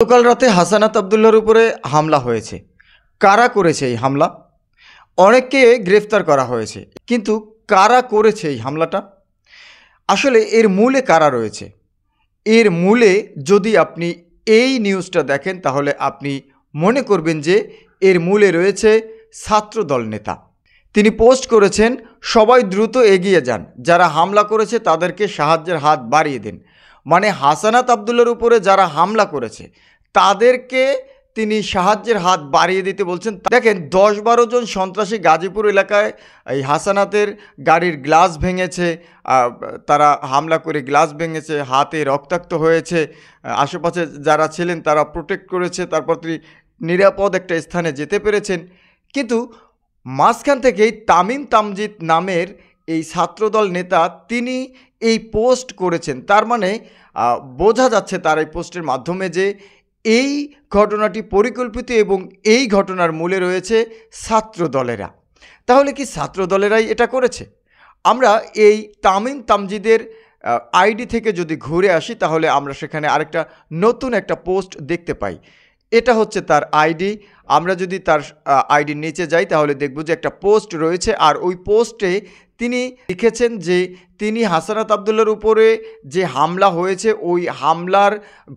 গতকাল রাতে হাসানাত আবদুল্লাহর উপরে হামলা হয়েছে। কারা করেছে এই হামলা? অনেককে গ্রেফতার করা হয়েছে, কিন্তু কারা করেছে এই হামলাটা? আসলে এর মূলে কারা রয়েছে? এর মূলে যদি আপনি এই নিউজটা দেখেন তাহলে আপনি মনে করবেন যে এর মূলে রয়েছে ছাত্রদল নেতা। তিনি পোস্ট করেছেন, সবাই দ্রুত এগিয়ে যান, যারা হামলা করেছে তাদেরকে সাহায্যের হাত বাড়িয়ে দিন। মানে হাসানাত আবদুল্লাহর উপরে যারা হামলা করেছে তাদেরকে তিনি সাহায্যের হাত বাড়িয়ে দিতে বলছেন। দেখেন, ১০-১২ জন সন্ত্রাসী গাজীপুর এলাকায় এই হাসানাতের গাড়ির গ্লাস ভেঙেছে, তারা হামলা করে গ্লাস ভেঙেছে, হাতে রক্তাক্ত হয়েছে, আশেপাশে যারা ছিলেন তারা প্রোটেক্ট করেছে, তারপর তিনি নিরাপদ একটা স্থানে যেতে পেরেছেন। কিন্তু মাঝখান থেকেই তামিম তামজিদ নামের এই ছাত্রদল নেতা তিনি এই পোস্ট করেছেন। তার মানে বোঝা যাচ্ছে তার এই পোস্টের মাধ্যমে যে এই ঘটনাটি পরিকল্পিত এবং এই ঘটনার মূলে রয়েছে ছাত্রদলেরা। তাহলে কি ছাত্রদলেরাই এটা করেছে? আমরা এই তামিম তামজিদের আইডি থেকে যদি ঘুরে আসি তাহলে আমরা সেখানে আরেকটা নতুন একটা পোস্ট দেখতে পাই। এটা হচ্ছে তার আইডি। আমরা যদি তার আইডির নিচে যাই তাহলে দেখব যে একটা পোস্ট রয়েছে, আর ওই পোস্টে তিনি লিখেছেন যে তিনি হাসানাত আবদুল্লাহর উপরে যে হামলা হয়েছে ওই হামলার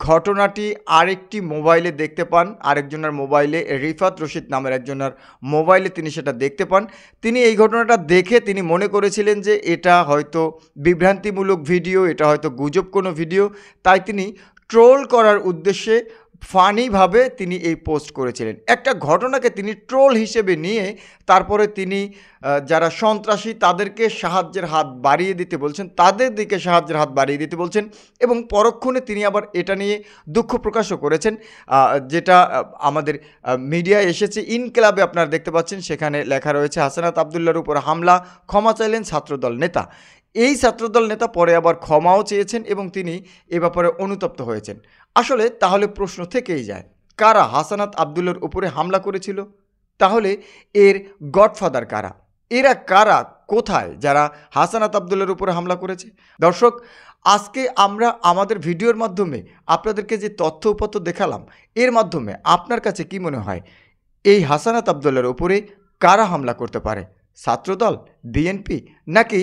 ঘটনাটি আরেকটি মোবাইলে দেখতে পান, আরেকজনের মোবাইলে, রিফাত রশিদ নামের একজনের মোবাইলে তিনি সেটা দেখতে পান। তিনি এই ঘটনাটা দেখে তিনি মনে করেছিলেন যে এটা হয়তো বিভ্রান্তিমূলক ভিডিও, এটা হয়তো গুজব কোনো ভিডিও, তাই তিনি ট্রোল করার উদ্দেশ্যে ফানিভাবে তিনি এই পোস্ট করেছিলেন। একটা ঘটনাকে তিনি ট্রোল হিসেবে নিয়ে তারপরে তিনি যারা সন্ত্রাসী তাদেরকে সাহায্যের হাত বাড়িয়ে দিতে বলছেন, তাদের দিকে সাহায্যের হাত বাড়িয়ে দিতে বলছেন, এবং পরক্ষণে তিনি আবার এটা নিয়ে দুঃখ প্রকাশও করেছেন, যেটা আমাদের মিডিয়ায় এসেছে। ইনকিলাবে আপনারা দেখতে পাচ্ছেন, সেখানে লেখা রয়েছে হাসানাত আবদুল্লাহর উপর হামলা, ক্ষমা চাইলেন ছাত্রদল নেতা। এই ছাত্রদল নেতা পরে আবার ক্ষমাও চেয়েছেন এবং তিনি এ ব্যাপারে অনুতপ্ত হয়েছেন। আসলে তাহলে প্রশ্ন থেকেই যায়, কারা হাসানাত আবদুল্লাহর উপরে হামলা করেছিল? তাহলে এর গডফাদার কারা? এরা কারা, কোথায়, যারা হাসানাত আবদুল্লাহর উপরে হামলা করেছে? দর্শক, আজকে আমরা আমাদের ভিডিওর মাধ্যমে আপনাদেরকে যে তথ্য উপাত্ত দেখালাম, এর মাধ্যমে আপনার কাছে কি মনে হয় এই হাসানাত আবদুল্লাহর উপরে কারা হামলা করতে পারে? ছাত্রদল, বিএনপি, নাকি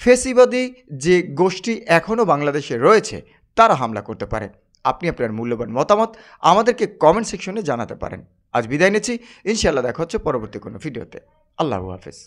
ফেসিবাদী যে গোষ্ঠী এখনও বাংলাদেশে রয়েছে তারা হামলা করতে পারে? আপনি আপনার মূল্যবান মতামত আমাদেরকে কমেন্ট সেকশনে জানাতে পারেন। আজ বিদায় নিচ্ছি, ইনশাআল্লাহ দেখা হচ্ছে পরবর্তী কোনো ভিডিওতে। আল্লাহু হাফেজ।